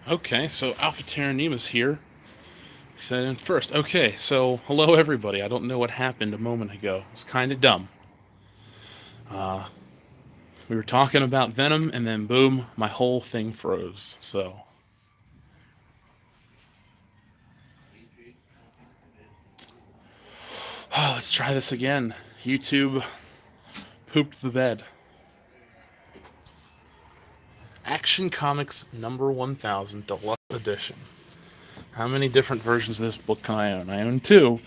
Okay, so Alpha Terranima's here. Said in first. Okay, so hello everybody. I don't know what happened a moment ago. It's kind of dumb. Uh, we were talking about Venom, and then boom, my whole thing froze. So, let's try this again. YouTube pooped the bed. Action Comics number 1000 Deluxe Edition. How many different versions of this book can I own? I own two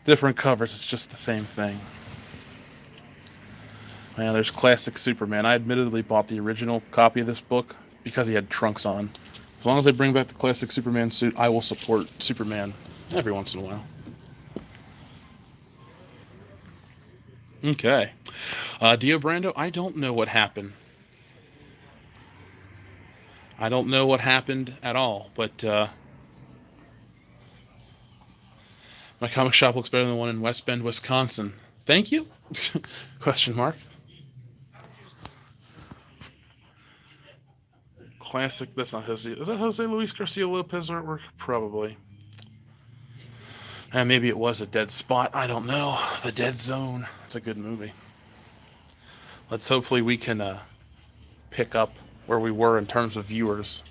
different covers. It's just the same thing. Yeah, there's classic Superman. I admittedly bought the original copy of this book because he had trunks on. As long as they bring back the classic Superman suit, I will support Superman every once in a while. Okay. Dio Brando, I don't know what happened. I don't know what happened at all, but my comic shop looks better than the one in West Bend, Wisconsin. Thank you? Question mark. Classic. That's not Jose. Is that Jose Luis Garcia Lopez artwork? Probably. And maybe it was a dead spot. I don't know. The Dead Zone. It's a good movie. Let's hopefully we can pick up where we were in terms of viewers.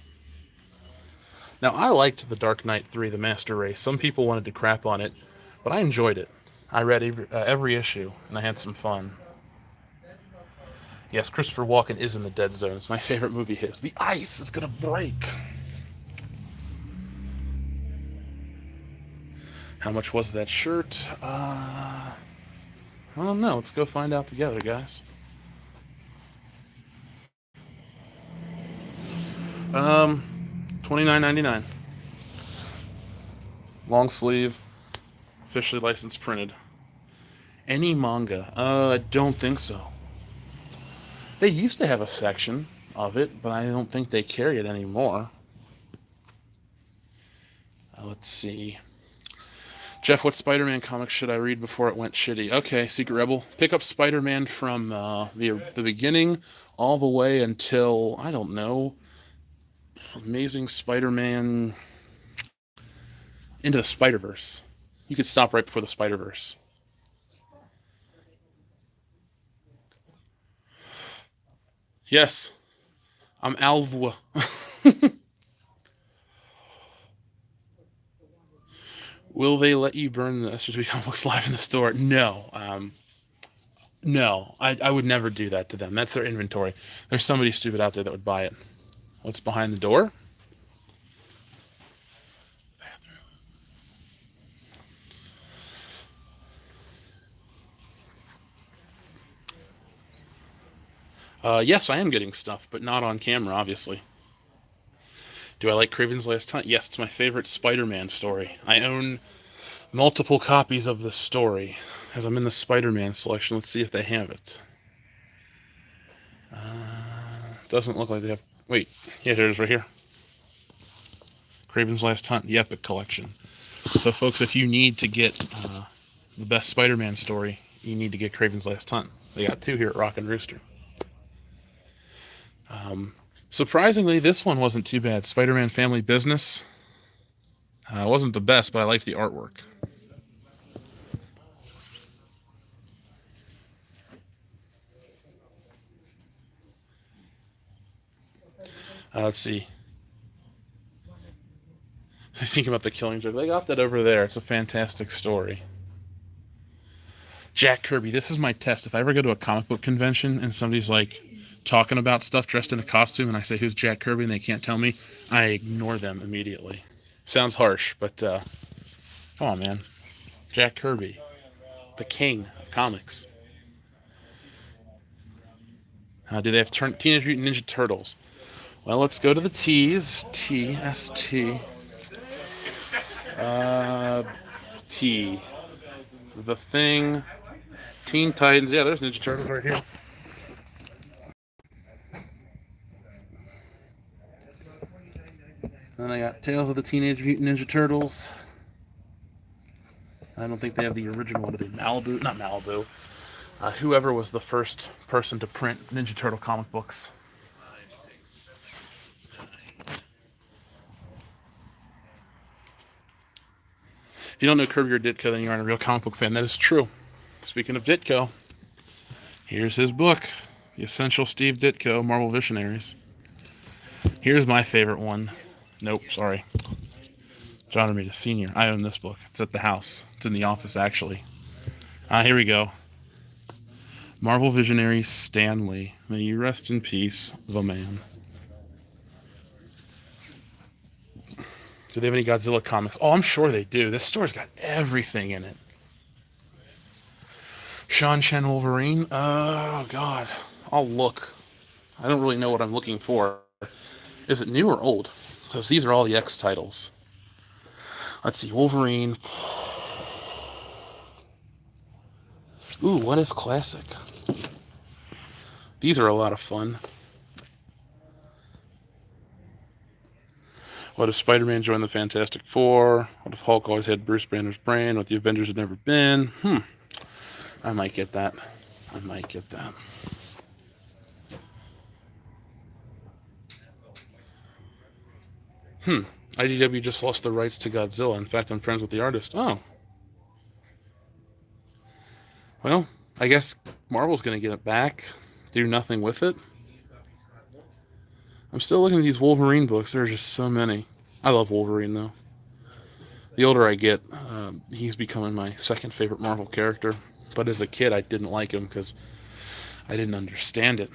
Now, I liked The Dark Knight 3, The Master Race. Some people wanted to crap on it, but I enjoyed it. I read every issue, and I had some fun. Yes, Christopher Walken is in The Dead Zone. It's my favorite movie his. The ice is going to break. How much was that shirt? I don't know. Let's go find out together, guys. $29.99. Long sleeve, officially licensed printed. Any manga? I don't think so. They used to have a section of it, but I don't think they carry it anymore. Let's see. Jeff, what Spider-Man comics should I read before it went shitty? Okay, Secret Rebel. Pick up Spider-Man from the beginning all the way until, I don't know, Amazing Spider-Man into the Spider-Verse. You could stop right before the Spider-Verse. Yes, I'm Alvwa. Will they let you burn the SR3 comic books live in the store? No. No, I would never do that to them. That's their inventory. There's somebody stupid out there that would buy it. What's behind the door? Yes, I am getting stuff, but not on camera, obviously. Do I like Kraven's Last Hunt? Yes, it's my favorite Spider-Man story. I own multiple copies of the story. As I'm in the Spider-Man selection, let's see if they have it. Doesn't look like they have. Wait, yeah, here it is right here. Kraven's Last Hunt, the Epic Collection. So, folks, if you need to get the best Spider-Man story, you need to get Kraven's Last Hunt. They got two here at Rock and Rooster. Surprisingly, this one wasn't too bad. Spider-Man Family Business. Wasn't the best, but I liked the artwork. Let's see. Think about the Killing Joke. They got that over there. It's a fantastic story. Jack Kirby. This is my test. If I ever go to a comic book convention and somebody's like talking about stuff dressed in a costume and I say, who's Jack Kirby? And they can't tell me, I ignore them immediately. Sounds harsh, but come on, man. Jack Kirby. The king of comics. Do they have Teenage Mutant Ninja Turtles? Well, let's go to the T's. T-S-T. T. The Thing. Teen Titans. Yeah, there's Ninja Turtles right here. Then I got Tales of the Teenage Mutant Ninja Turtles. I don't think they have the original one. Malibu. Not Malibu. Whoever was the first person to print Ninja Turtle comic books. If you don't know Curb Your Ditko, then you aren't a real comic book fan. That is true. Speaking of Ditko, here's his book, The Essential Steve Ditko, Marvel Visionaries. Here's my favorite one. Nope, sorry. John Romita Sr. I own this book. It's at the house. It's in the office, actually. Here we go. Marvel Visionaries Stan Lee. May you rest in peace, the man. Do they have any Godzilla comics? Oh, I'm sure they do. This store's got everything in it. Sean Chen Wolverine? Oh, God. I'll look. I don't really know what I'm looking for. Is it new or old? Because these are all the X titles. Let's see. Wolverine. Ooh, What If Classic. These are a lot of fun. What if Spider-Man joined the Fantastic Four? What if Hulk always had Bruce Banner's brain? What the Avengers had never been? I might get that. IDW just lost the rights to Godzilla. In fact, I'm friends with the artist. Oh. Well, I guess Marvel's going to get it back. Do nothing with it. I'm still looking at these Wolverine books. There are just so many. I love Wolverine, though. The older I get, he's becoming my second favorite Marvel character. But as a kid, I didn't like him because I didn't understand it.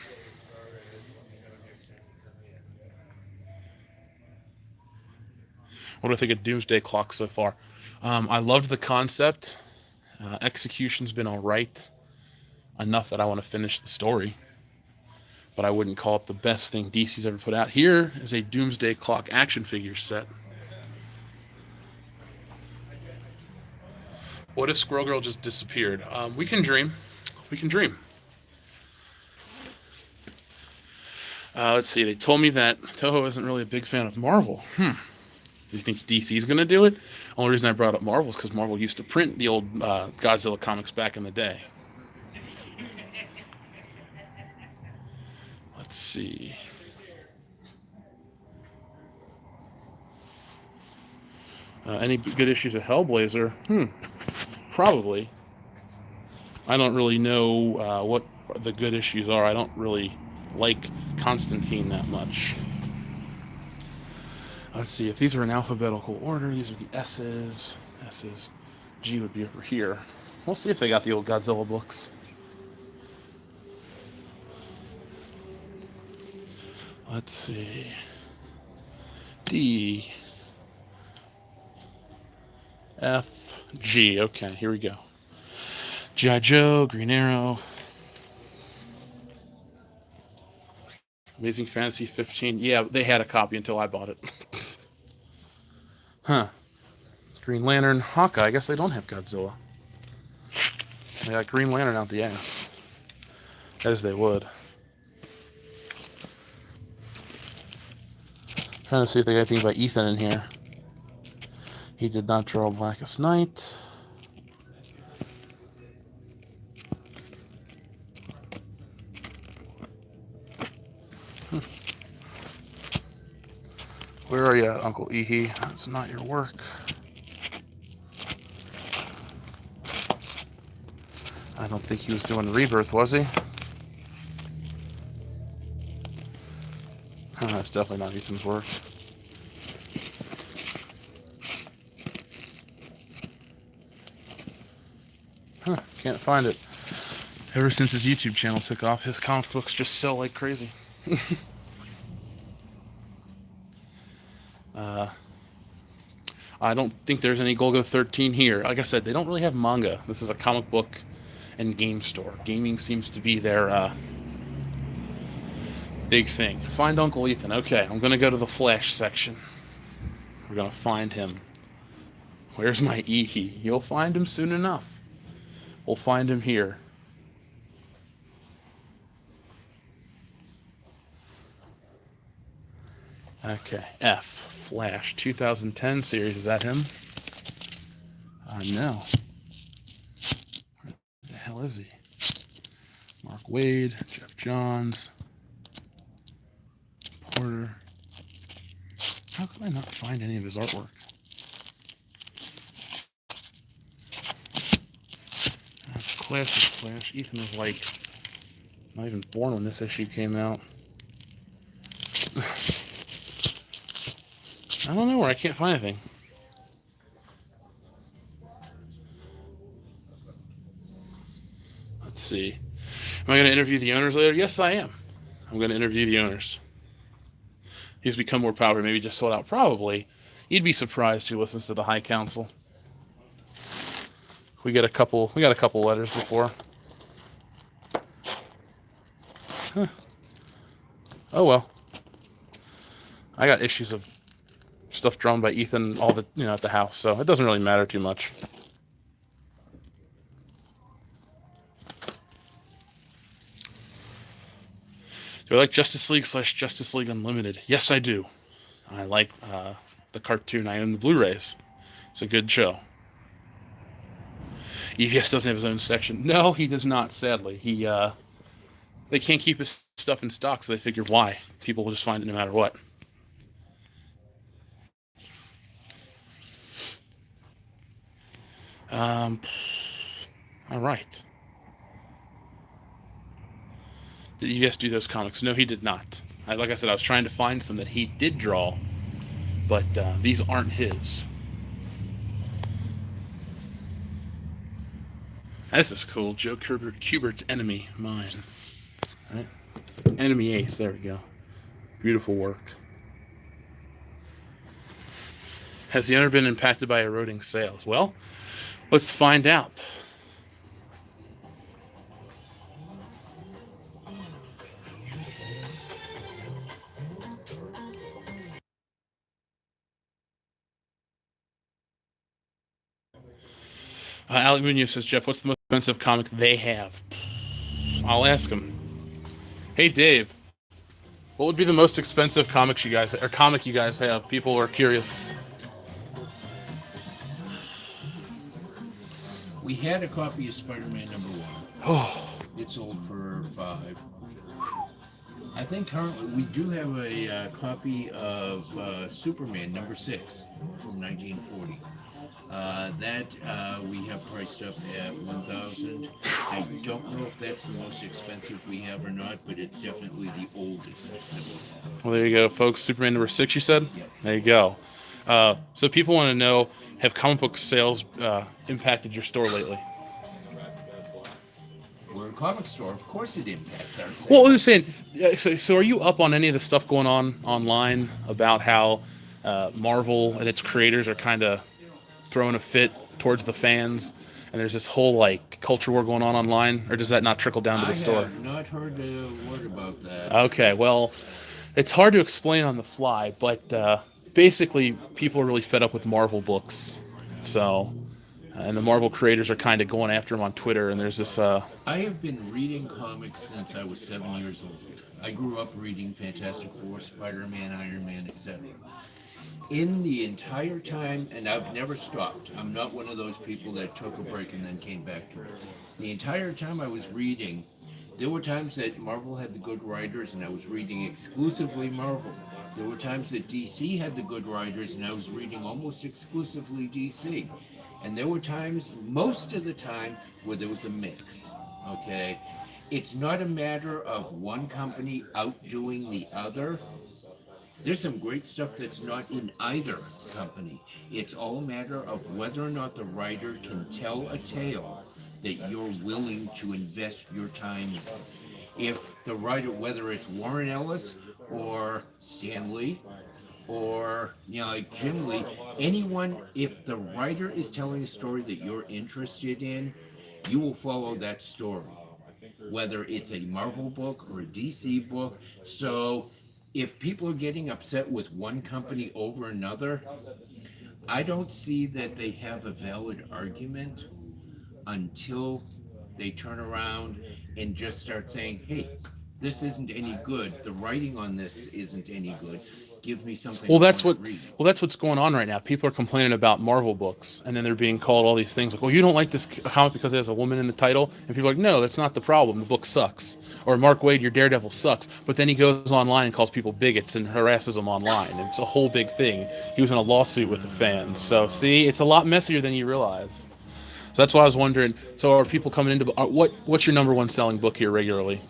What do I think of Doomsday Clock so far? I loved the concept. Execution's been all right. Enough that I want to finish the story. But I wouldn't call it the best thing DC's ever put out. Here is a Doomsday Clock action figure set. What if Squirrel Girl just disappeared? We can dream. Let's see. They told me that Toho isn't really a big fan of Marvel. Do you think DC's going to do it? Only reason I brought up Marvel is because Marvel used to print the old Godzilla comics back in the day. Let's see. Any good issues of Hellblazer? Probably. I don't really know what the good issues are. I don't really like Constantine that much. Let's see. If these are in alphabetical order, these are the S's. S's. G would be over here. We'll see if they got the old Godzilla books. Let's see. D. F. G. Okay, here we go. G.I. Joe, Green Arrow. Amazing Fantasy 15. Yeah, they had a copy until I bought it. Green Lantern, Hawkeye. I guess they don't have Godzilla. They got Green Lantern out the ass. As they would. Trying to see if they got anything by Ethan in here. He did not draw Blackest Night. Where are you at, Uncle Ehe? That's not your work. I don't think he was doing Rebirth, was he? That's definitely not Ethan's work. Can't find it. Ever since his YouTube channel took off, his comic books just sell like crazy. I don't think there's any Golgo 13 here. Like I said, they don't really have manga. This is a comic book and game store. Gaming seems to be their big thing. Find Uncle Ethan. Okay, I'm going to go to the Flash section. We're going to find him. Where's my Ehe? You'll find him soon enough. We'll find him here. Okay, F. Flash 2010 series. Is that him? No. Where the hell is he? Mark Waid, Jeff Johns, Porter. How could I not find any of his artwork? Clash is Clash. Ethan was like not even born when this issue came out. I don't know where I can't find anything. Let's see. Am I going to interview the owners later? Yes, I am. I'm going to interview the owners. He's become more popular. Maybe just sold out. Probably. You'd be surprised who listens to the High Council. We got a couple letters before. Huh. Oh well. I got issues of stuff drawn by Ethan at the house, so it doesn't really matter too much. Do I like Justice League / Justice League Unlimited? Yes, I do. I like the cartoon. I own the Blu-rays. It's a good show. EVS doesn't have his own section. No, he does not, sadly. They can't keep his stuff in stock, so they figure why? People will just find it no matter what. All right. Did EVS do those comics? No, he did not. Like I said, I was trying to find some that he did draw, but these aren't his. This is cool. Joe Kubert's Enemy, mine. Right? Enemy Ace, there we go. Beautiful work. Has the owner been impacted by eroding sales? Well, let's find out. Alec Munoz says, Jeff, what's the most expensive comic they have? I'll ask him. Hey, Dave, what would be the most expensive comic you guys have? People are curious. We had a copy of Spider-Man #1. Oh. It sold for $5. I think currently we do have a copy of Superman #6 from 1940. That we have priced up at $1,000. I don't know if that's the most expensive we have or not, but it's definitely the oldest that we have. Well, there you go, folks. Superman #6, you said? Yep. There you go. So people want to know, have comic book sales impacted your store lately? We're a comic store. Of course it impacts our sales. Well, I was saying, so are you up on any of the stuff going on online about how Marvel and its creators are kind of throwing a fit towards the fans, and there's this whole culture war going on online, or does that not trickle down to the store? I have not heard a word about that. Okay, well, it's hard to explain on the fly, but basically people are really fed up with Marvel books, so and the Marvel creators are kind of going after them on Twitter, and there's this I have been reading comics since I was 7 years old. I grew up reading Fantastic Four, Spider-Man, Iron Man, etc. In the entire time, and I've never stopped. I'm not one of those people that took a break and then came back to it. The entire time I was reading, there were times that Marvel had the good writers and I was reading exclusively Marvel. There were times that DC had the good writers and I was reading almost exclusively DC. And there were times, most of the time, where there was a mix, okay? It's not a matter of one company outdoing the other. There's some great stuff that's not in either company. It's all a matter of whether or not the writer can tell a tale that you're willing to invest your time in. If the writer, whether it's Warren Ellis or Stan Lee or like Jim Lee, anyone, if the writer is telling a story that you're interested in, you will follow that story, whether it's a Marvel book or a DC book. So if people are getting upset with one company over another, I don't see that they have a valid argument until they turn around and just start saying, hey, this isn't any good. The writing on this isn't any good. Give me something. Well, that's what's going on right now. People are complaining about Marvel books, and then they're being called all these things like, well, you don't like this comic because it has a woman in the title, and people are like, no, that's not the problem. The book sucks. Or Mark Waid, your Daredevil sucks. But then he goes online and calls people bigots and harasses them online, and it's a whole big thing. He was in a lawsuit with the fans. So see, it's a lot messier than you realize. So that's why I was wondering. So are people coming into what's your number one selling book here regularly?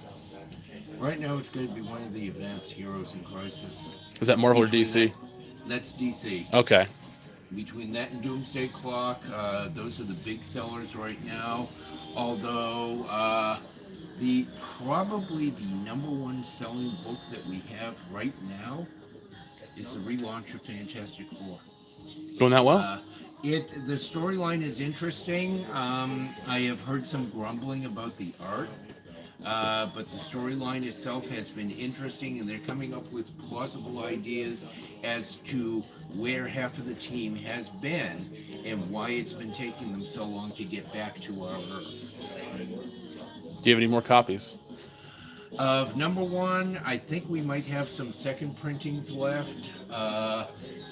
Right now, it's going to be one of the events, Heroes in Crisis. Is that Marvel or Between DC? that's DC. Okay. Between that and Doomsday Clock, those are the big sellers right now. Although probably the number one selling book that we have right now is the relaunch of Fantastic Four. Doing that well? The storyline is interesting. I have heard some grumbling about the art. But the storyline itself has been interesting, and they're coming up with plausible ideas as to where half of the team has been and why it's been taking them so long to get back to our Earth. Do you have any more copies? Of number one, I think we might have some second printings left.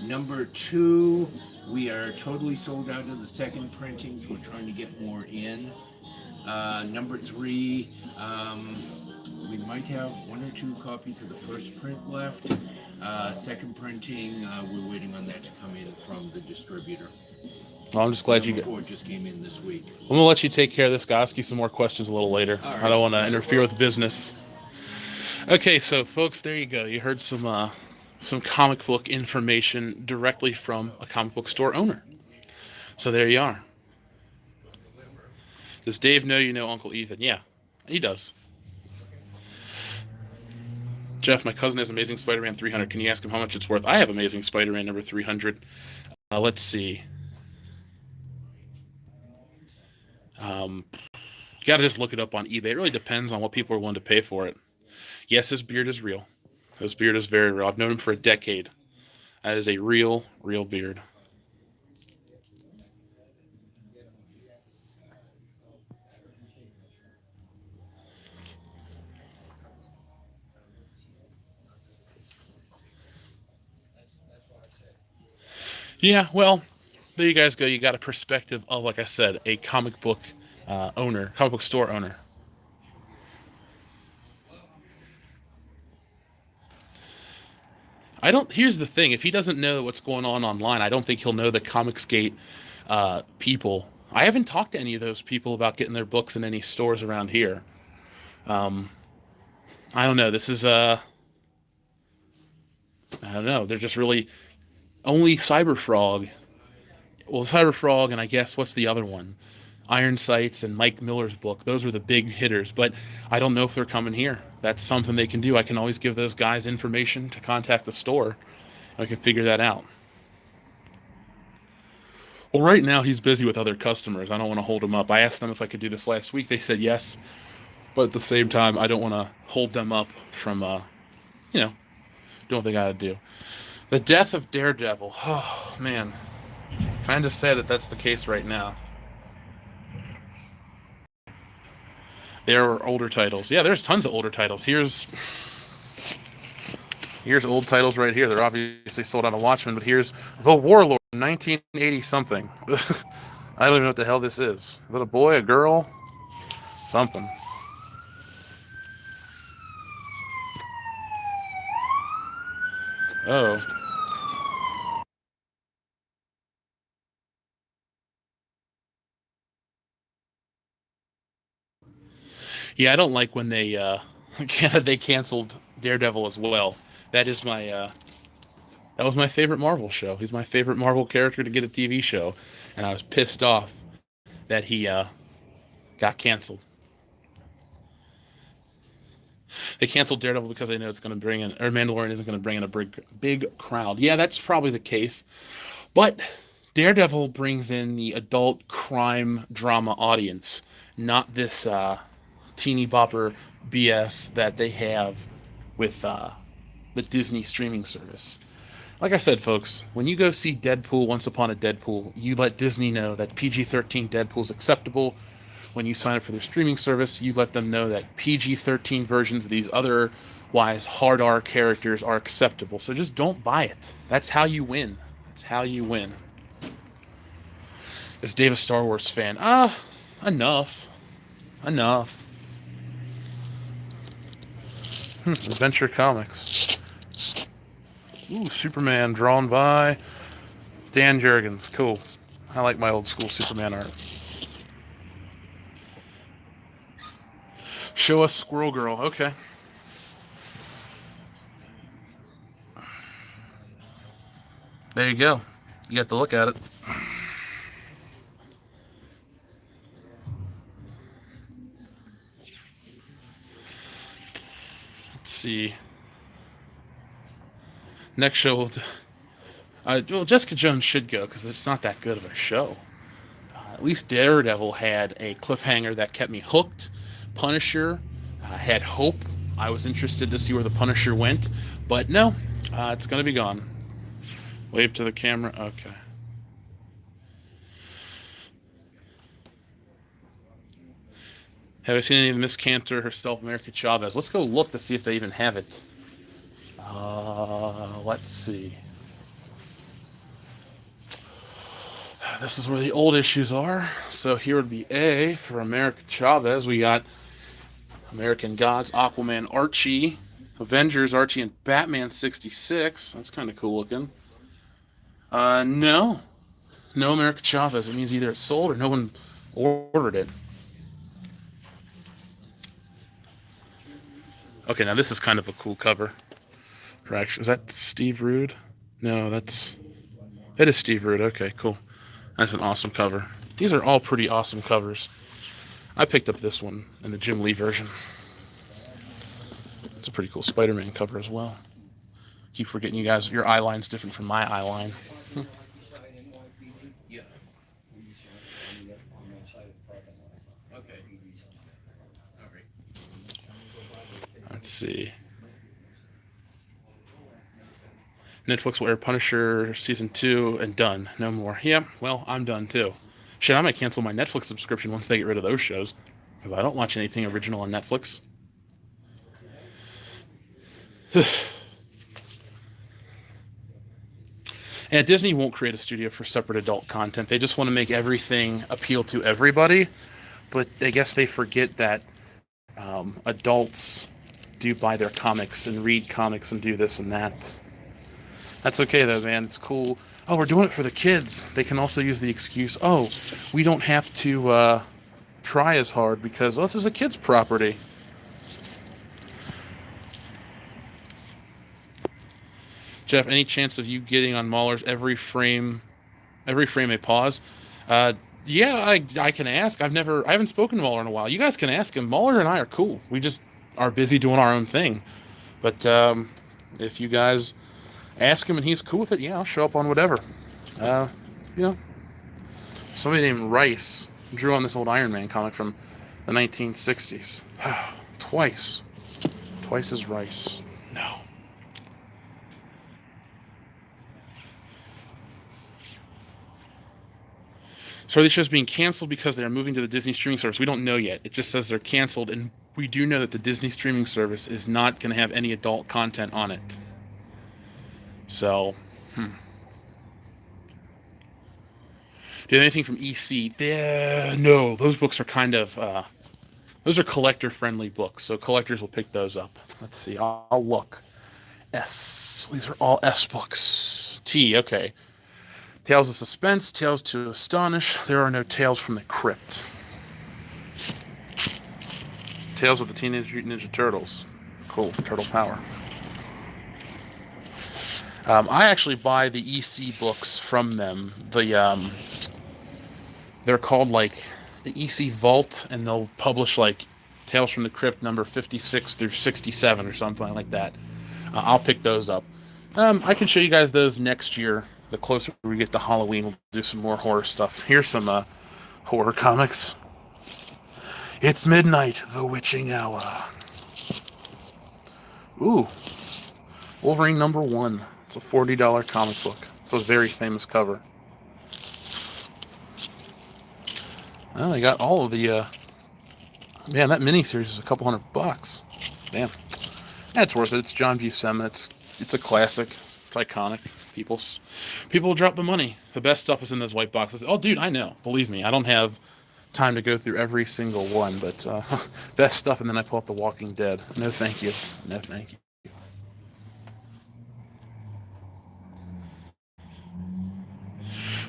Number two, we are totally sold out of the second printings. We're trying to get more in. Number three, we might have one or two copies of the first print left. Second printing, we're waiting on that to come in from the distributor. Well, I'm just glad you get. It just came in this week. I'm gonna let you take care of this, guy. I'll ask you some more questions a little later. Right. I don't want to interfere with business. Okay, so folks, there you go. You heard some comic book information directly from a comic book store owner. So there you are. Does Dave know you know Uncle Ethan? Yeah, he does. Jeff, my cousin has Amazing Spider-Man 300. Can you ask him how much it's worth? I have Amazing Spider-Man number 300. Let's see. You got to just look it up on eBay. It really depends on what people are willing to pay for it. Yes, his beard is real. His beard is very real. I've known him for a decade. That is a real beard. Yeah, well, there you guys go. You got a perspective of, like I said, a comic book owner, comic book store owner. Here's the thing. If he doesn't know what's going on online, I don't think he'll know the Comicsgate people. I haven't talked to any of those people about getting their books in any stores around here. I don't know. This is, I don't know. They're just really only Cyberfrog. Well, Cyberfrog, and I guess what's the other one? Iron Sights and Mike Miller's book. Those were the big hitters, but I don't know if they're coming here. That's something they can do. I can always give those guys information to contact the store. I can figure that out. Well, right now he's busy with other customers. I don't want to hold him up. I asked them if I could do this last week. They said yes, but at the same time, I don't want to hold them up from, doing what they got to do. The death of Daredevil. Oh, man. Kind of sad that that's the case right now. There are older titles. Yeah, there's tons of older titles. Here's old titles right here. They're obviously sold out of Watchmen, but here's The Warlord, 1980-something. I don't even know what the hell this is. Is that a boy, a girl? Something. Oh. Yeah, I don't like when they they canceled Daredevil as well. That is that was my favorite Marvel show. He's my favorite Marvel character to get a TV show, and I was pissed off that he got canceled. They canceled Daredevil because they know it's going to bring in, or Mandalorian isn't going to bring in a big crowd. Yeah, that's probably the case, but Daredevil brings in the adult crime drama audience, not this teeny bopper BS that they have with the Disney streaming service. Like I said, folks, when you go see Deadpool, Once Upon a Deadpool, you let Disney know that PG-13 Deadpool is acceptable. When you sign up for their streaming service, you let them know that PG-13 versions of these otherwise hard R characters are acceptable. So just don't buy it. That's how you win. That's how you win. Is Dave a Star Wars fan? Enough. Adventure Comics. Ooh, Superman drawn by Dan Jurgens. Cool. I like my old school Superman art. Show us Squirrel Girl. Okay. There you go. You get to look at it. Let's see. Next show, well, Jessica Jones should go because it's not that good of a show. At least Daredevil had a cliffhanger that kept me hooked. Punisher had hope. I was interested to see where the Punisher went, but no, it's going to be gone. Wave to the camera. Okay. Have I seen any of Miss Cantor herself, America Chavez? Let's go look to see if they even have it. Let's see. This is where the old issues are. So here would be A for America Chavez. We got American Gods, Aquaman, Archie, Avengers, Archie, and Batman 66. That's kind of cool looking. No. No America Chavez. It means either it's sold or no one ordered it. Okay, now this is kind of a cool cover. Is that Steve Rude? No, it is Steve Rude. Okay, cool. That's an awesome cover. These are all pretty awesome covers. I picked up this one in the Jim Lee version. It's a pretty cool Spider-Man cover as well. Keep forgetting you guys, your eye line's different from my eye line. Let's see. Netflix will air Punisher Season 2 and done. No more. Yeah, well, I'm done too. Shit, I might cancel my Netflix subscription once they get rid of those shows. Because I don't watch anything original on Netflix. And Disney won't create a studio for separate adult content. They just want to make everything appeal to everybody. But I guess they forget that adults do buy their comics and read comics and do this and that. That's okay though, man. It's cool. Oh, we're doing it for the kids. They can also use the excuse, oh, we don't have to try as hard because, this is a kid's property. Jeff, any chance of you getting on Mahler's every frame a pause? Yeah, I can ask. I haven't spoken to Mahler in a while. You guys can ask him. Mahler and I are cool. We just are busy doing our own thing. But if you guys ask him and he's cool with it, yeah, I'll show up on whatever. Somebody named Rice drew on this old Iron Man comic from the 1960s. Twice as Rice. No. So are these shows being canceled because they're moving to the Disney streaming service? We don't know yet. It just says they're canceled, and we do know that the Disney streaming service is not going to have any adult content on it. So, Do you have anything from EC? No, those books are kind of, those are collector-friendly books, so collectors will pick those up. Let's see, I'll look. S, these are all S books. T, okay. Tales of Suspense, Tales to Astonish. There are no Tales from the Crypt. Tales of the Teenage Mutant Ninja Turtles. Cool, Turtle Power. I actually buy the EC books from them. They're called like the EC Vault, and they'll publish like Tales from the Crypt number 56 through 67 or something like that. I'll pick those up. I can show you guys those next year. The closer we get to Halloween, we'll do some more horror stuff. Here's some horror comics. It's midnight, the witching hour. Ooh, Wolverine #1. It's a $40 comic book. It's a very famous cover. Well, they got all of the, man, that miniseries is a couple $100. Damn. That's worth it. It's John Buscema. It's a classic. It's iconic. People drop the money. The best stuff is in those white boxes. Oh, dude, I know. Believe me, I don't have time to go through every single one, but best stuff, and then I pull up The Walking Dead. No, thank you. No, thank you.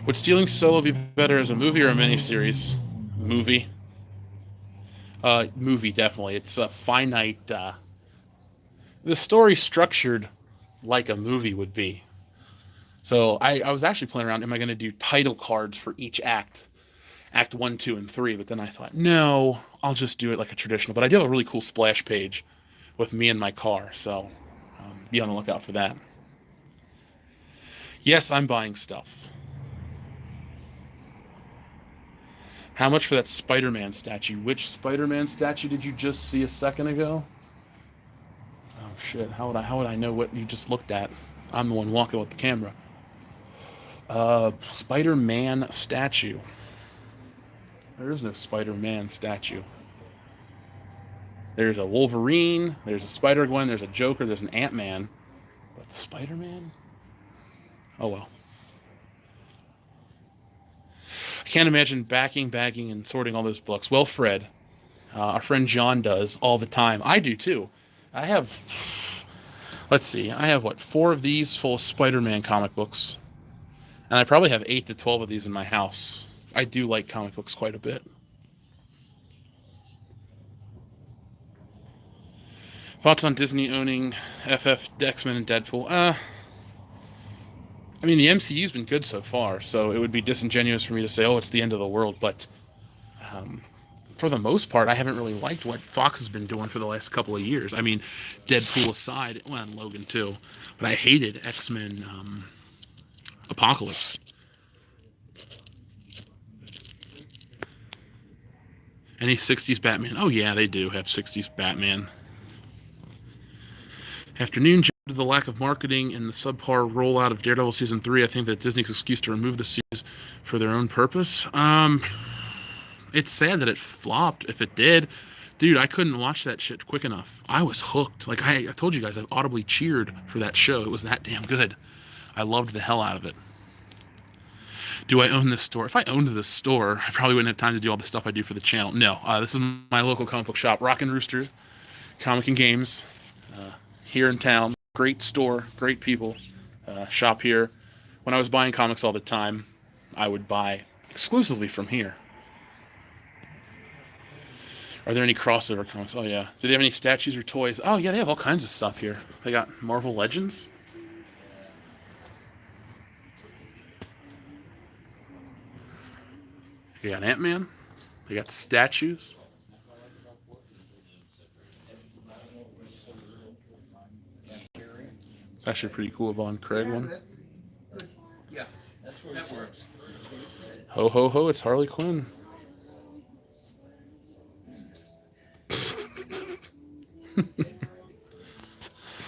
Would Stealing Solo be better as a movie or a miniseries? Movie. Movie, definitely. It's a finite. The story structured like a movie would be. So I was actually playing around. Am I going to do title cards for each act? Act 1, 2, and 3. But then I thought, no, I'll just do it like a traditional. But I do have a really cool splash page with me and my car. So be on the lookout for that. Yes, I'm buying stuff. How much for that Spider-Man statue? Which Spider-Man statue did you just see a second ago? Oh shit! How would I know what you just looked at? I'm the one walking with the camera. Spider-Man statue. There is no Spider-Man statue. There's a Wolverine. There's a Spider-Gwen. There's a Joker. There's an Ant-Man. But Spider-Man? Oh well. I can't imagine bagging, and sorting all those books. Well, Fred, our friend John does all the time. I do too. I have, let's see, I have what, 4 of these full of Spider-Man comic books. And I probably have 8 to 12 of these in my house. I do like comic books quite a bit. Thoughts on Disney owning FF, X-Men, and Deadpool? I mean, the MCU's been good so far, so it would be disingenuous for me to say, oh, it's the end of the world, but for the most part, I haven't really liked what Fox has been doing for the last couple of years. I mean, Deadpool aside, well, and Logan too, but I hated X-Men Apocalypse. Any 60s Batman? Oh yeah, they do have 60s Batman. Afternoon, due to the lack of marketing and the subpar rollout of Daredevil Season 3, I think that Disney's excuse to remove the series for their own purpose. It's sad that it flopped. If it did, dude, I couldn't watch that shit quick enough. I was hooked. Like I told you guys, I audibly cheered for that show. It was that damn good. I loved the hell out of it. Do I own this store? If I owned this store, I probably wouldn't have time to do all the stuff I do for the channel. No, this is my local comic book shop, Rock and Rooster Comic and Games, here in town. Great store, great people. Shop here. When I was buying comics all the time, I would buy exclusively from here. Are there any crossover comics? Oh yeah. Do they have any statues or toys? Oh yeah, they have all kinds of stuff here. They got Marvel Legends. They got Ant-Man. They got statues. It's actually a pretty cool Von Craig one. Yeah, that's where that works. Ho ho ho! It's Harley Quinn.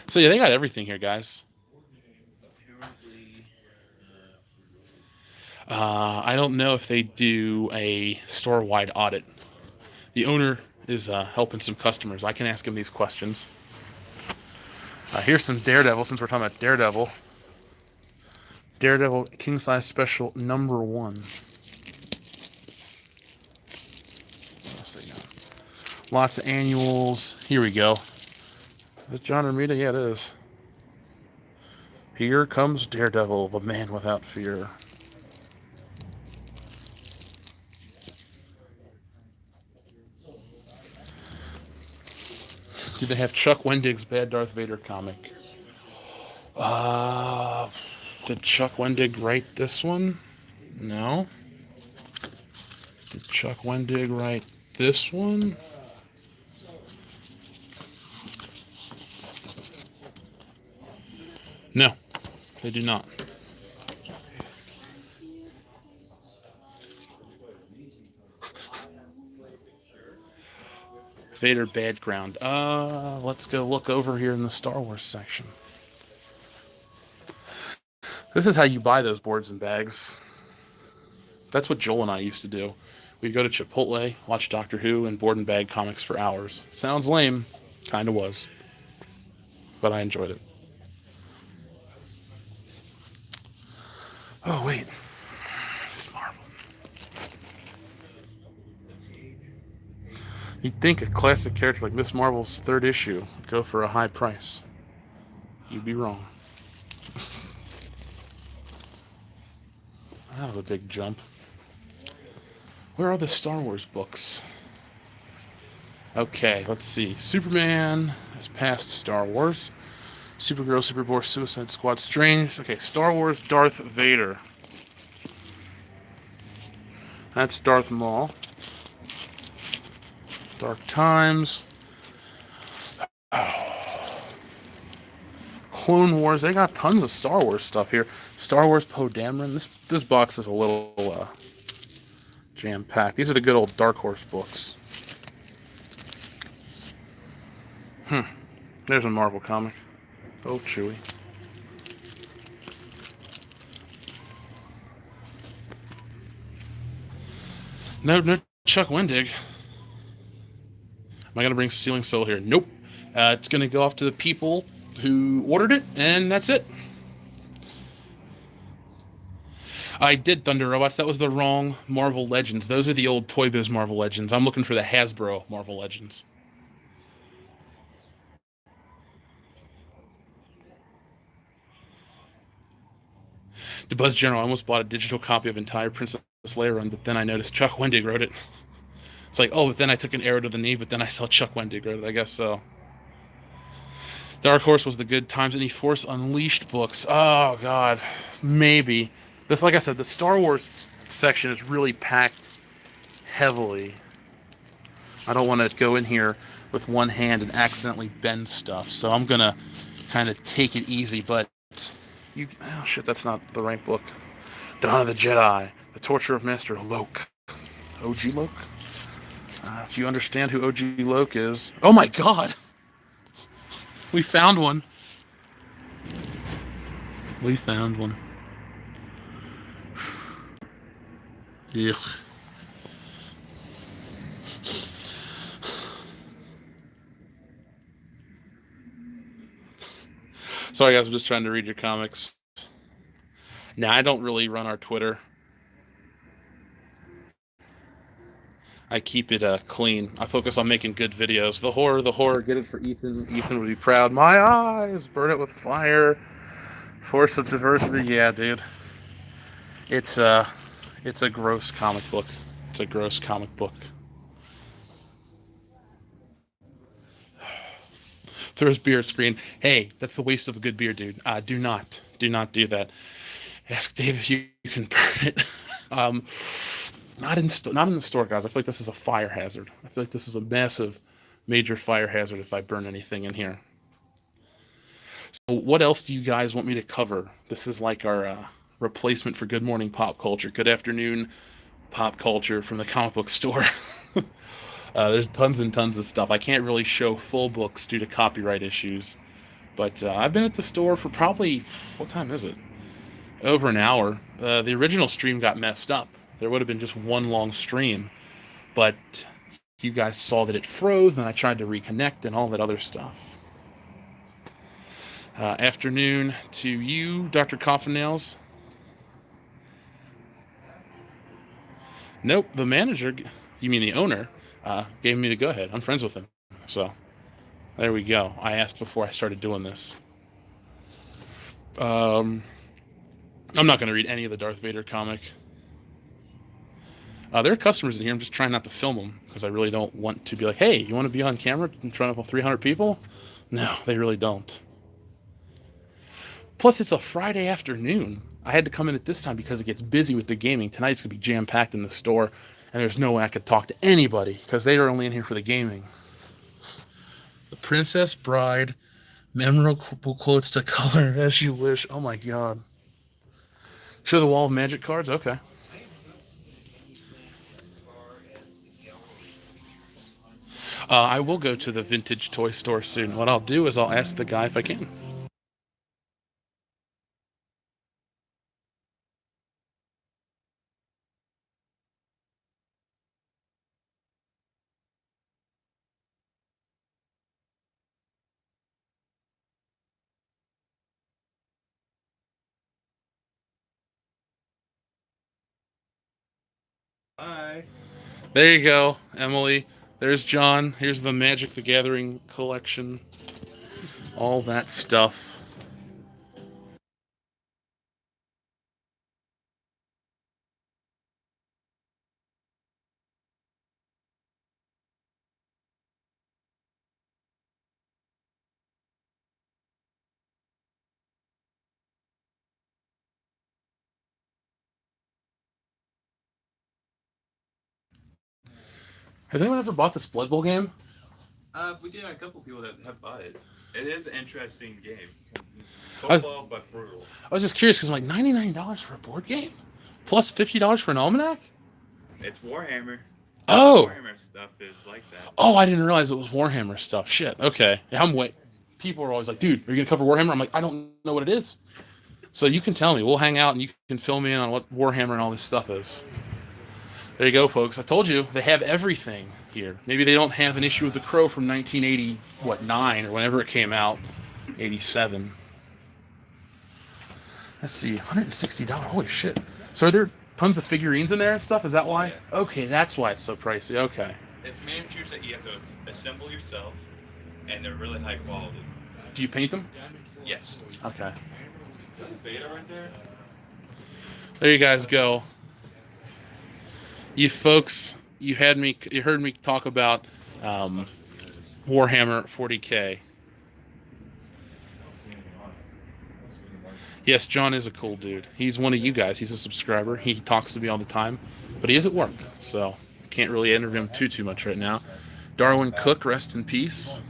So yeah, they got everything here, guys. I don't know if they do a store-wide audit. The owner is helping some customers. I can ask him these questions. Here's some Daredevil, since we're talking about Daredevil. Daredevil King Size Special number 1. What else they got? Lots of annuals. Here we go. Is it John Romita? Yeah, it is. Here comes Daredevil, the man without fear. Do they have Chuck Wendig's Bad Darth Vader comic? Did Chuck Wendig write this one? No. Did Chuck Wendig write this one? No, they do not. Vader Background. Let's go look over here in the Star Wars section. This is how you buy those boards and bags. That's what Joel and I used to do. We'd go to Chipotle, watch Doctor Who, and board and bag comics for hours. Sounds lame. Kinda was. But I enjoyed it. Oh, wait. It's Marvel. You'd think a classic character like Miss Marvel's 3rd issue would go for a high price. You'd be wrong. That was a big jump. Where are the Star Wars books? Okay, let's see. Superman has passed Star Wars. Supergirl, Superboy, Suicide Squad, Strange. Okay, Star Wars, Darth Vader. That's Darth Maul. Dark Times. Clone Wars. They got tons of Star Wars stuff here. Star Wars Poe Dameron. This box is a little jam packed. These are the good old Dark Horse books. There's a Marvel comic. Oh, Chewie. No Chuck Wendig. Am I gonna bring Stealing Soul here? Nope. It's gonna go off to the people who ordered it, and that's it. I did Thunder Robots. That was the wrong Marvel Legends. Those are the old Toy Biz Marvel Legends. I'm looking for the Hasbro Marvel Legends. The Buzz General, I almost bought a digital copy of entire Princess Leia run, but then I noticed Chuck Wendig wrote it. It's like, oh, but then I took an arrow to the knee, but then I saw Chuck Wendig wrote it. I guess so. Dark Horse was the Good Times. Any Force Unleashed books? Oh God, maybe. But like I said, the Star Wars section is really packed heavily. I don't want to go in here with one hand and accidentally bend stuff, so I'm gonna kind of take it easy. But oh shit, that's not the right book. Dawn of the Jedi, The Torture of Master Loke. OG Loke. If you understand who OG Loke is, oh my God, we found one. We found one. Ugh. Sorry guys, I'm just trying to read your comics. Now, I don't really run our Twitter. I keep it clean. I focus on making good videos. The horror, get it for Ethan. Ethan would be proud. My eyes, burn it with fire. Force of diversity, yeah, dude. It's a gross comic book. It's a gross comic book. Throws beer at screen. Hey, that's the waste of a good beer, dude. Do not do that. Ask Dave if you can burn it. Not in the store, guys. I feel like this is a fire hazard. I feel like this is a massive, major fire hazard if I burn anything in here. So, what else do you guys want me to cover? This is like our replacement for Good Morning Pop Culture. Good afternoon, pop culture from the comic book store. There's tons and tons of stuff. I can't really show full books due to copyright issues, but I've been at the store for probably, what time is it? Over an hour. The original stream got messed up. There would have been just one long stream, but you guys saw that it froze, and I tried to reconnect and all that other stuff. Afternoon to you, Dr. Coffin Nails. Nope, the manager, you mean the owner, gave me the go-ahead. I'm friends with him. So, there we go. I asked before I started doing this. I'm not going to read any of the Darth Vader comic. There are customers in here. I'm just trying not to film them because I really don't want to be like, hey, you want to be on camera in front of 300 people? No, they really don't. Plus, it's a Friday afternoon. I had to come in at this time because it gets busy with the gaming. Tonight's going to be jam-packed in the store, and there's no way I could talk to anybody because they are only in here for the gaming. The Princess Bride, memorable quotes to color as you wish. Oh my God. Show the wall of magic cards? Okay. I will go to the vintage toy store soon. What I'll do is I'll ask the guy if I can. Hi. There you go, Emily. There's John. Here's the Magic the Gathering collection. All that stuff. Has anyone ever bought this Blood Bowl game? We did have a couple people that have bought it. It is an interesting game. I- Football, but brutal. I was just curious because I'm like $99 for a board game, plus $50 for an almanac. It's Warhammer. Oh, Warhammer stuff is like that. oh, I didn't realize it was Warhammer stuff. Shit. Okay, yeah, I'm wait. People are always like, dude, are you gonna cover Warhammer? I'm like, I don't know what it is. So you can tell me. We'll hang out and you can fill me in on what Warhammer and all this stuff is. There you go, folks. I told you they have everything here. Maybe they don't have an issue of The Crow from 1989 or whenever it came out, 87. Let's see, $160. Holy shit! So are there tons of figurines in there and stuff? Is that why? Yeah. Okay, that's why it's so pricey. Okay. It's miniatures that you have to assemble yourself, and they're really high quality. Do you paint them? Yes. Okay. That's Beta right there. There you guys go. You folks, you heard me talk about Warhammer 40K. Yes, John is a cool dude. He's one of you guys. He's a subscriber. He talks to me all the time, but he is at work, so can't really interview him too much right now. Darwin Cook, rest in peace.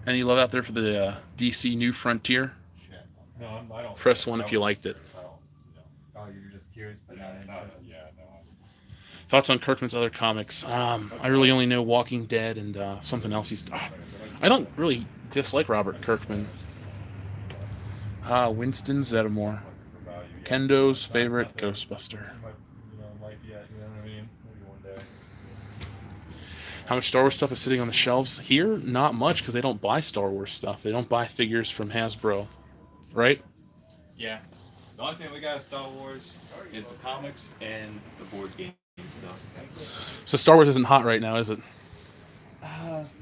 Any love out there for the DC New Frontier? No, I don't. Press 1 if you liked it. Oh, you're just curious, but not interested. Yeah, no. Thoughts on Kirkman's other comics? I really only know Walking Dead and something else he's. I don't really dislike Robert Kirkman. Winston Zeddemore, Kendo's favorite Ghostbuster. Life yet, you know what I mean? Maybe one day. How much Star Wars stuff is sitting on the shelves here? Not much, because they don't buy Star Wars stuff. They don't buy figures from Hasbro, right? Yeah. The only thing we got of Star Wars is the comics and the board game stuff. So Star Wars isn't hot right now, is it?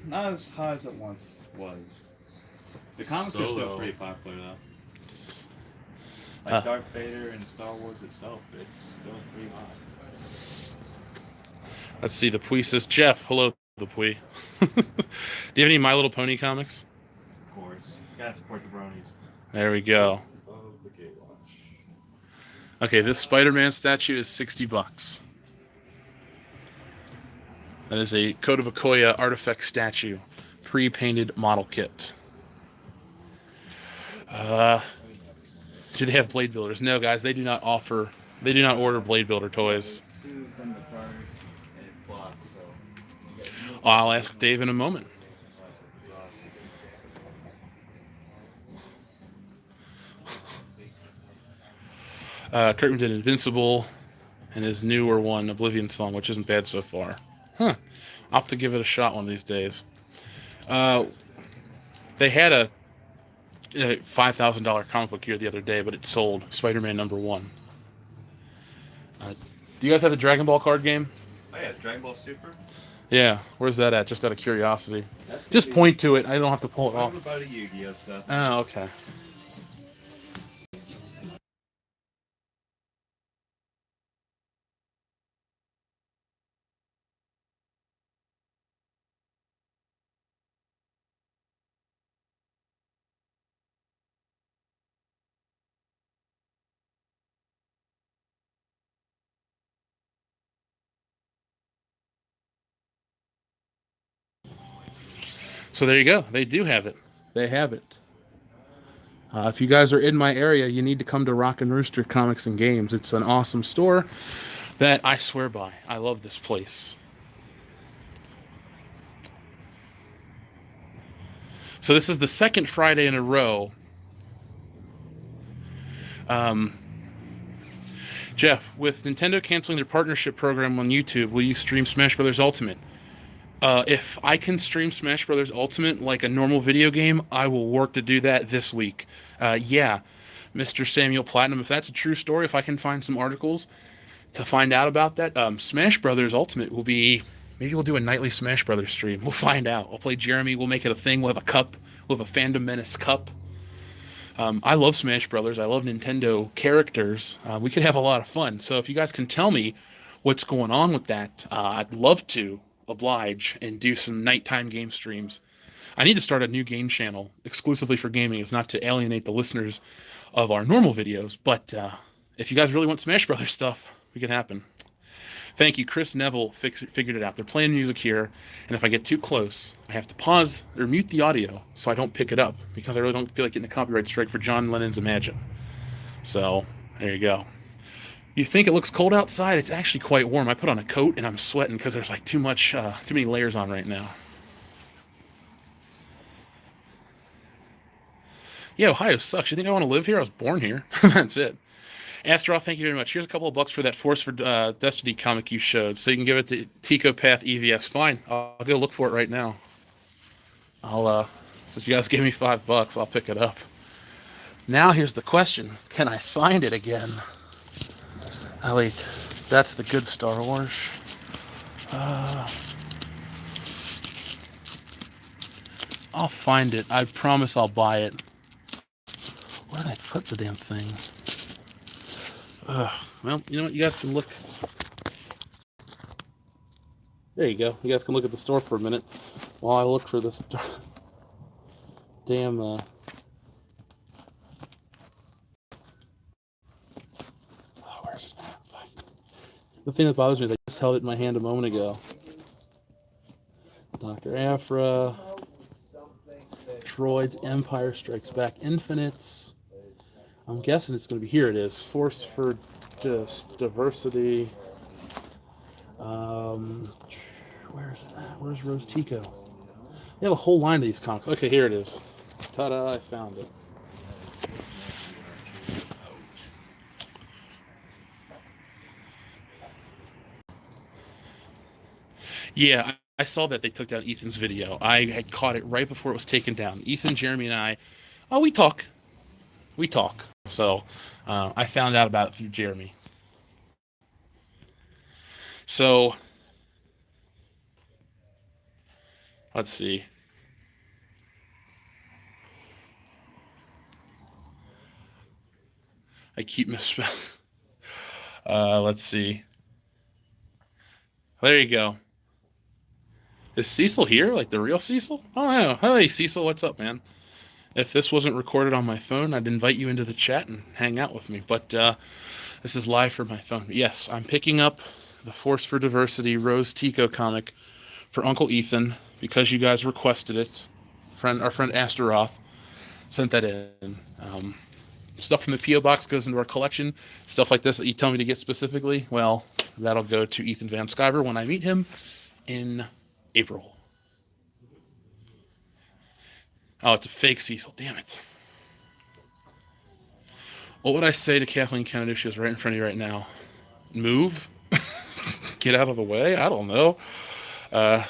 Not as high as it once was. The comics are Solo. still pretty popular though. Ah. Like Darth Vader and Star Wars itself, it's still pretty hot. Let's see. The Pui says, Jeff, hello, the Pui. Do you have any My Little Pony comics? Of course. Gotta support the bronies. There we go. Okay, this Spider-Man statue is $60. That is a Code of Okoye artifact statue, pre-painted model kit. Do they have blade builders? No, guys, they do not offer. They do not order blade builder toys. I'll ask Dave in a moment. Kirkman did Invincible and his newer one, Oblivion Song, which isn't bad so far. Huh. I'll have to give it a shot one of these days. They had a $5,000 comic book here the other day, but it sold. Spider-Man #1. Do you guys have the Dragon Ball card game? Oh yeah, Dragon Ball Super. Yeah. Where's that at? Just out of curiosity. Just point to it. I don't have to pull it off. About a Yu-Gi-Oh stuff. Oh, okay. So there you go. They do have it. They have it. If you guys are in my area, you need to come to Rock and Rooster Comics and Games. It's an awesome store that I swear by. I love this place. So this is the second Friday in a row. Jeff, with Nintendo canceling their partnership program on YouTube, will you stream Smash Bros. Ultimate? If I can stream Smash Bros. Ultimate like a normal video game, I will work to do that this week. Yeah, Mr. Samuel Platinum, if that's a true story, if I can find some articles to find out about that, Smash Bros. Ultimate will be, maybe we'll do a nightly Smash Bros. Stream. We'll find out. I'll play Jeremy. We'll make it a thing. We'll have a cup. We'll have a Fandom Menace cup. I love Smash Brothers. I love Nintendo characters. We could have a lot of fun. So if you guys can tell me what's going on with that, I'd love to oblige and do some nighttime game streams. I need to start a new game channel exclusively for gaming. It's not to alienate the listeners of our normal videos, but if you guys really want Smash Brothers stuff, Make it happen. Thank you. Chris Neville figured it out. They're playing music here, and if I get too close, I have to pause or mute the audio so I don't pick it up, because I really don't feel like getting a copyright strike for John Lennon's Imagine. So, there you go. You think it looks cold outside? It's actually quite warm. I put on a coat and I'm sweating because there's like too many layers on right now. Yeah, Ohio sucks. You think I want to live here? I was born here. That's it. Astaroth, thank you very much. Here's a couple of bucks for that Force for Destiny comic you showed. So you can give it to Tico Path EVS. Fine. I'll go look for it right now. Since you guys gave me $5, I'll pick it up. Now here's the question. Can I find it again? Oh, wait. That's the good Star Wars. I'll find it. I promise I'll buy it. Where did I put the damn thing? Well, you know what? You guys can look. There you go. You guys can look at the store for a minute while I look for this damn. Where's it? The thing that bothers me is I just held it in my hand a moment ago. Dr. Aphra, Droids, Empire Strikes Back, Infinites. I'm guessing it's going to be, here it is, Force for Diversity. Where is it at? Where's Rose Tico? They have a whole line of these comics. Okay, here it is. Ta-da, I found it. Yeah, I saw that they took down Ethan's video. I had caught it right before it was taken down. Ethan, Jeremy, and I, we talk. So I found out about it through Jeremy. So let's see. I keep misspelling. Let's see. There you go. Is Cecil here? Like the real Cecil? Oh, yeah. Hey, Cecil, what's up, man? If this wasn't recorded on my phone, I'd invite you into the chat and hang out with me. But this is live from my phone. Yes, I'm picking up the Force for Diversity Rose Tico comic for Uncle Ethan because you guys requested it. Our friend Astaroth sent that in. Stuff from the P.O. Box goes into our collection. Stuff like this that you tell me to get specifically, well, that'll go to Ethan Van Sciver when I meet him in April. Oh, it's a fake Cecil. Damn it. What would I say to Kathleen Kennedy if she was right in front of you right now? Move? Get out of the way? I don't know. I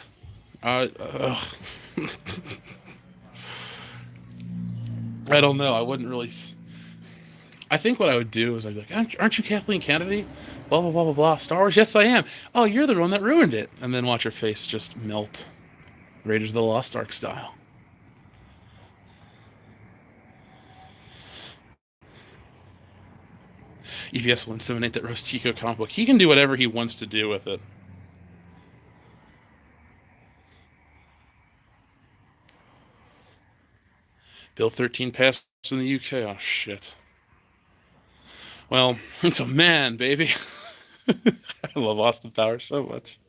don't know. I wouldn't really... I think what I would do is I'd be like, aren't you Kathleen Kennedy? Blah, blah, blah, blah, blah. Star Wars? Yes, I am. Oh, you're the one that ruined it. And then watch her face just melt. Raiders of the Lost Ark style. EVS will inseminate that Rose Tico comic book. He can do whatever he wants to do with it. Bill 13 passed in the UK. Oh, shit. Well, it's a man, baby. I love Austin Powers so much.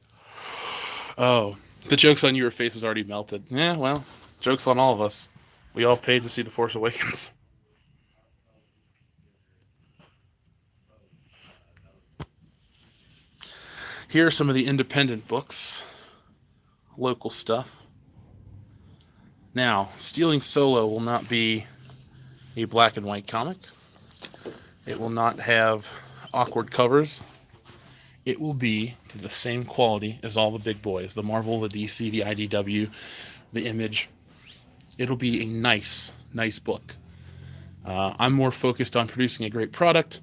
Oh, the joke's on you. Your face is already melted. Yeah, well, joke's on all of us. We all paid to see The Force Awakens. Here are some of the independent books. Local stuff. Now, Stealing Solo will not be a black and white comic. It will not have awkward covers. It will be to the same quality as all the big boys. The Marvel, the DC, the IDW, the Image. It'll be a nice book. I'm more focused on producing a great product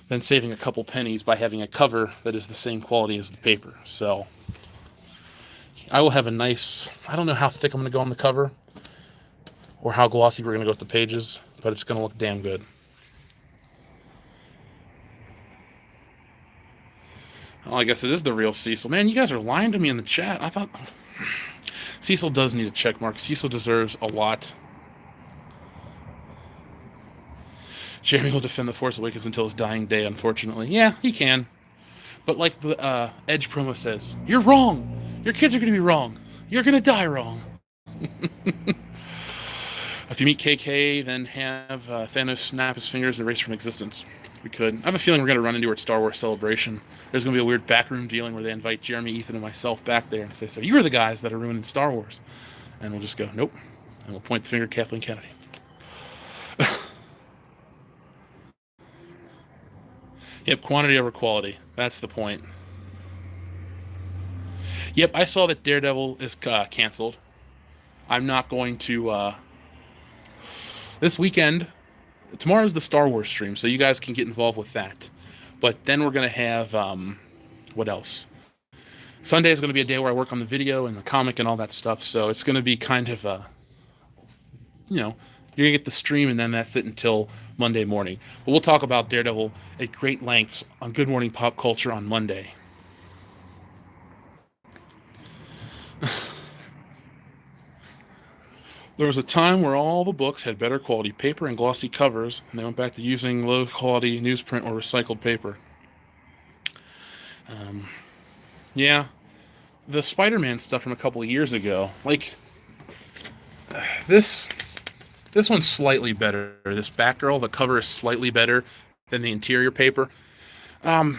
than saving a couple pennies by having a cover that is the same quality as the paper. So I will have a nice, I don't know how thick I'm going to go on the cover or how glossy we're going to go with the pages, but it's going to look damn good. Well, I guess it is the real Cecil. Man, you guys are lying to me in the chat. I thought Cecil does need a check mark. Cecil deserves a lot. Jeremy will defend The Force Awakens until his dying day, unfortunately. Yeah, he can. But like the Edge promo says, you're wrong. Your kids are going to be wrong. You're going to die wrong. If you meet KK, then have Thanos snap his fingers and erase from existence. We could. I have a feeling we're going to run into her at Star Wars Celebration. There's going to be a weird backroom dealing where they invite Jeremy, Ethan, and myself back there and say, so you're the guys that are ruining Star Wars. And we'll just go, nope. And we'll point the finger at Kathleen Kennedy. Yep, quantity over quality. That's the point. Yep, I saw that Daredevil is canceled. I'm not going to... this weekend, tomorrow's the Star Wars stream, so you guys can get involved with that. But then we're going to have... what else? Sunday is going to be a day where I work on the video and the comic and all that stuff, so it's going to be kind of you're going to get the stream and then that's it until Monday morning. But we'll talk about Daredevil at great lengths on Good Morning Pop Culture on Monday. There was a time where all the books had better quality paper and glossy covers, and they went back to using low-quality newsprint or recycled paper. Yeah, the Spider-Man stuff from a couple of years ago, like, this one's slightly better. This Batgirl, the cover is slightly better than the interior paper. I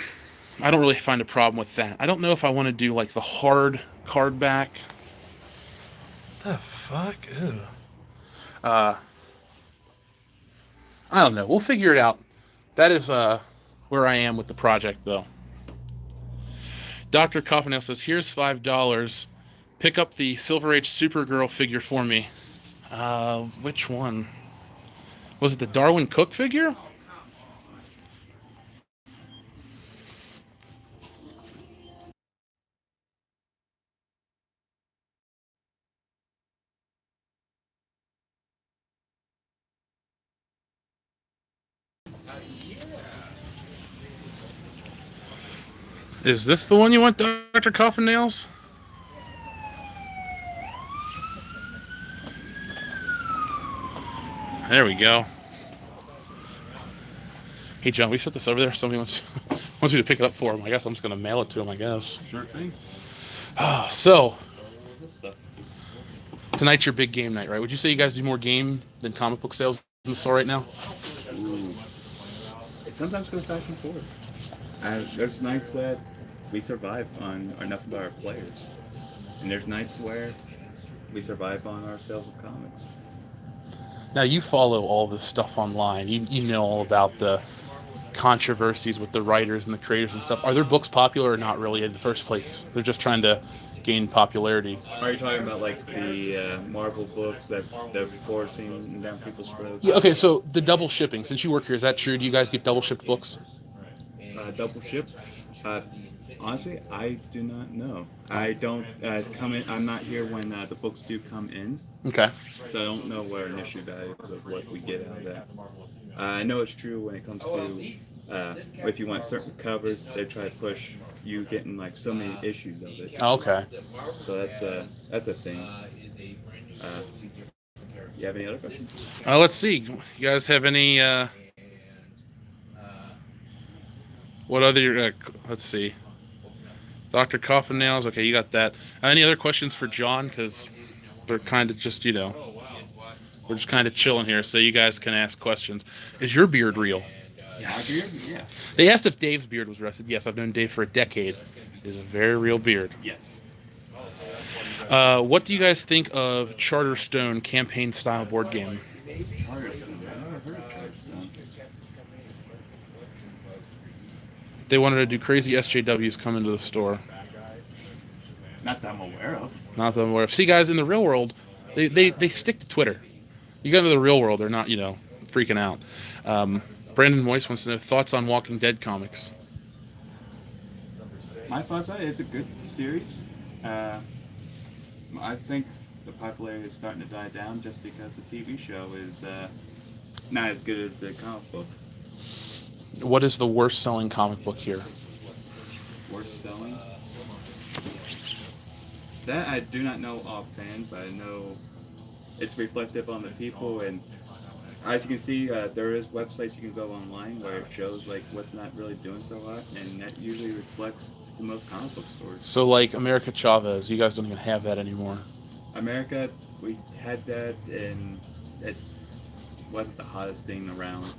don't really find a problem with that. I don't know if I want to do, like, the hard card back. The fuck? Ew. I don't know. We'll figure it out. That is where I am with the project, though. Dr. Coffinail says, here's $5. Pick up the Silver Age Supergirl figure for me. Which one? Was it the Darwin Cook figure? Is this the one you want, Dr. Coffin Nails? There we go. Hey, John, we set this over there. Somebody wants me to pick it up for him. I guess I'm just going to mail it to him, I guess. Sure thing. So, tonight's your big game night, right? Would you say you guys do more game than comic book sales in the store right now? Ooh. It sometimes goes back and forth. There's nights that we survive on nothing but our players, and there's nights where we survive on our sales of comics. Now, you follow all this stuff online. You know all about the controversies with the writers and the creators and stuff. Are their books popular or not really in the first place? They're just trying to gain popularity. Are you talking about like the Marvel books that they're forcing down people's throats? Yeah, okay, so the double shipping. Since you work here, is that true? Do you guys get double shipped books? Double ship? Honestly, I do not know. I don't come in. I'm not here when the books do come in. Okay. So I don't know what our initial value is of what we get out of that. I know it's true when it comes to if you want certain covers, they try to push you getting like so many issues of it. Okay. So that's a thing. You have any other questions? Let's see. You guys have any? What other? Let's see. Dr. Coffin Nails. Okay, you got that. Any other questions for John? Because they're kind of just, we're just kind of chilling here, so you guys can ask questions. Is your beard real? Yes. My beard? Yeah. They asked if Dave's beard was rested. Yes, I've known Dave for a decade. It is a very real beard. Yes. What do you guys think of Charterstone campaign-style board game? Charterstone. I never heard of Charterstone. They wanted to do crazy SJWs come into the store. Not that I'm aware of. Not that I'm aware of. See, guys, in the real world, they stick to Twitter. You go into the real world, they're not, freaking out. Brandon Moyce wants to know thoughts on Walking Dead comics. My thoughts on it, it's a good series. I think the popularity is starting to die down just because the TV show is not as good as the comic book. What is the worst selling comic book here? Worst selling? That I do not know offhand, but I know it's reflective on the people, and As you can see, there is websites you can go online where it shows like what's not really doing so hot, and that usually reflects the most comic book stores. So like America Chavez, you guys don't even have that anymore. America, we had that, and it wasn't the hottest thing around.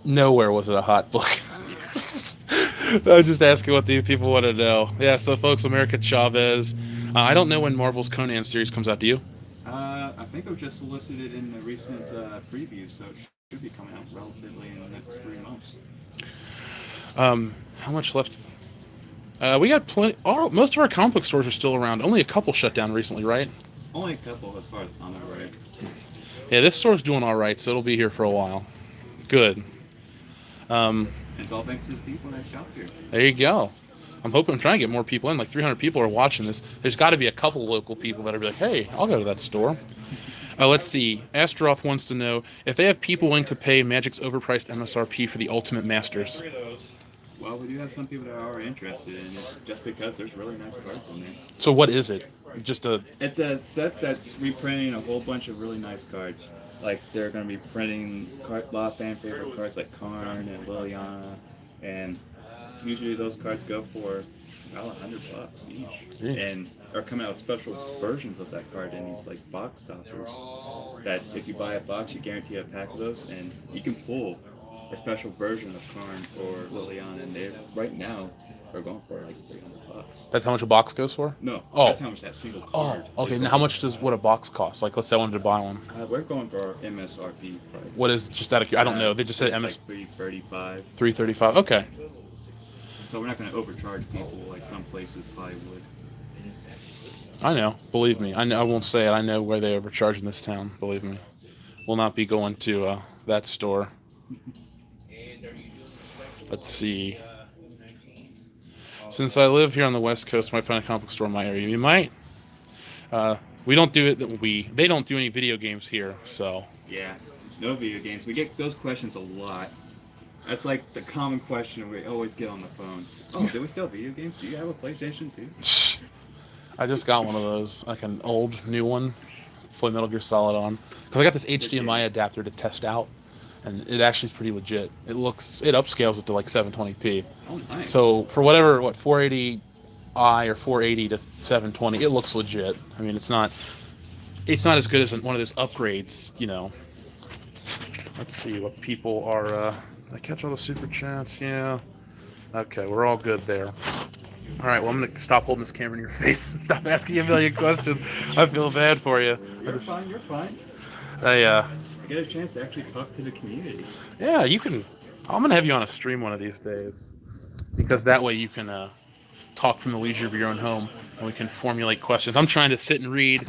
Nowhere was it a hot book. I'm just asking what these people want to know. Yeah, so folks, America Chavez. I don't know when Marvel's Conan series comes out. Do you? I think it was just solicited in the recent preview, so it should be coming out relatively in the next 3 months. How much left? We got plenty. Most of our comic book stores are still around. Only a couple shut down recently, right? Only a couple as far as I'm aware. Yeah, this store's doing all right, so it'll be here for a while. Good. It's all thanks to the people that shop here. There you go. I'm trying to get more people in. Like 300 people are watching this. There's got to be a couple local people that are like, hey, I'll go to that store. Let's see. Astroth wants to know if they have people willing to pay Magic's overpriced MSRP for the Ultimate Masters. Well, we do have some people that are interested in it, just because there's really nice cards on there. So what is it? Just a... It's a set that's reprinting a whole bunch of really nice cards. Like, they're going to be printing a lot of fan favorite cards like Karn and Liliana, and usually those cards go for about $100 each. Jeez. And are coming out with special versions of that card in these like box toppers. That if you buy a box, you guarantee a pack of those, and you can pull a special version of Karn or Liliana, and they right now are going for like $300. That's how much a box goes for? No, Oh. that's how much that single card. Okay. Now, how much does what a box cost? Like, let's say I wanted to buy one. We're going for our MSRP price. What is just that? I don't know. They just said it's MS like $335. $335. Okay. So we're not going to overcharge people like some places probably would. I know. Believe me. I know. I won't say it. I know where they overcharge in this town. Believe me. We'll not be going to that store. Let's see. Since I live here on the West Coast, I might find a comic book store in my area. You might. We don't do it. They don't do any video games here, so. Yeah, no video games. We get those questions a lot. That's like the common question we always get on the phone. Oh, do we still have video games? Do you have a PlayStation 2? I just got one of those, like an old new one, play Metal Gear Solid on, because I got this HDMI adapter to test out, and it actually is pretty legit. It upscales it to like 720p. Oh, nice. So for whatever 480i or 480 to 720, it looks legit. I mean, it's not as good as one of those upgrades, you know. Let's see what people are. Did I catch all the super chats? Yeah. Okay, we're all good there. All right, well, I'm gonna stop holding this camera in your face. Stop asking you a million questions. I feel bad for you. You're fine. You're fine. I get a chance to actually talk to the community. Yeah, you can. I'm gonna have you on a stream one of these days, because that way you can talk from the leisure of your own home, and we can formulate questions. I'm trying to sit and read.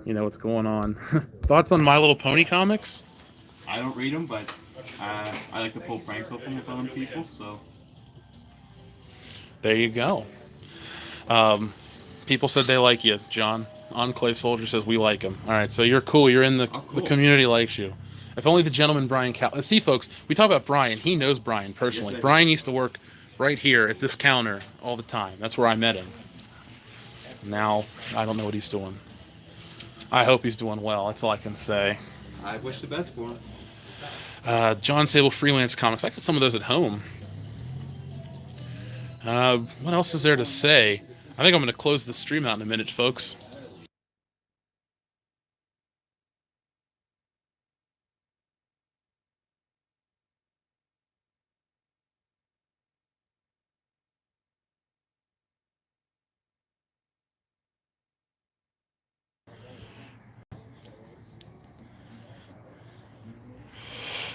What's going on. Thoughts on My Little Pony comics? I don't read them, but I like to pull pranks off them with other people, so. There you go. People said they like you, John. Enclave Soldier says we like him. All right, so you're cool. You're in the community likes you. If only the gentleman Brian Let's see, folks. We talk about Brian. He knows Brian personally. Yes, Brian used to work right here at this counter all the time. That's where I met him. Now I don't know what he's doing. I hope he's doing well. That's all I can say. I wish the best for him. John Sable Freelance Comics. I got some of those at home. What else is there to say? I think I'm going to close the stream out in a minute, folks.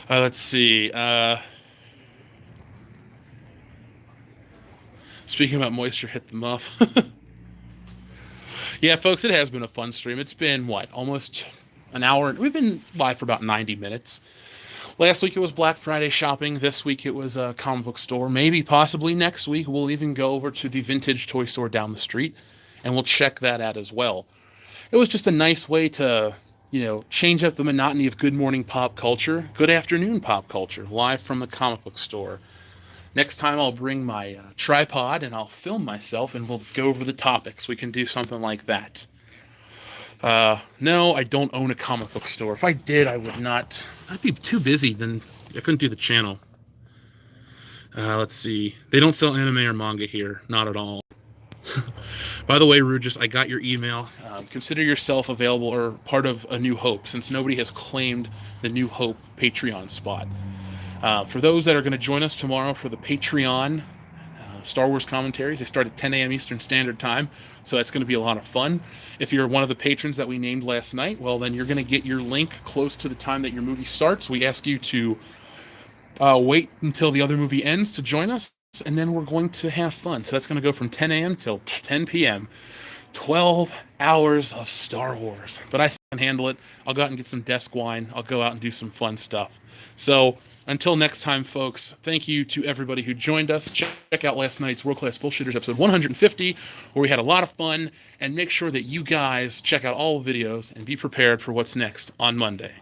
Let's see. Speaking about moisture, hit the muff. Yeah, folks, it has been a fun stream. It's been, almost an hour? We've been live for about 90 minutes. Last week it was Black Friday shopping. This week it was a comic book store. Maybe, possibly next week we'll even go over to the vintage toy store down the street, and we'll check that out as well. It was just a nice way to, change up the monotony of good morning pop culture, good afternoon pop culture, live from the comic book store. Next time I'll bring my tripod and I'll film myself and we'll go over the topics. We can do something like that. No, I don't own a comic book store. If I did, I would not. I'd be too busy. Then I couldn't do the channel. Let's see. They don't sell anime or manga here. Not at all. By the way, Rugis, I got your email. Consider yourself available or part of A New Hope, since nobody has claimed the New Hope Patreon spot. For those that are going to join us tomorrow for the Patreon Star Wars commentaries, they start at 10 a.m. Eastern Standard Time, so that's going to be a lot of fun. If you're one of the patrons that we named last night, well, then you're going to get your link close to the time that your movie starts. We ask you to wait until the other movie ends to join us, and then we're going to have fun. So that's going to go from 10 a.m. till 10 p.m. 12 hours of Star Wars. But I can handle it. I'll go out and get some desk wine. I'll go out and do some fun stuff. So until next time, folks, thank you to everybody who joined us. Check out last night's World Class Bullshitters episode 150, where we had a lot of fun. And make sure that you guys check out all the videos and be prepared for what's next on Monday.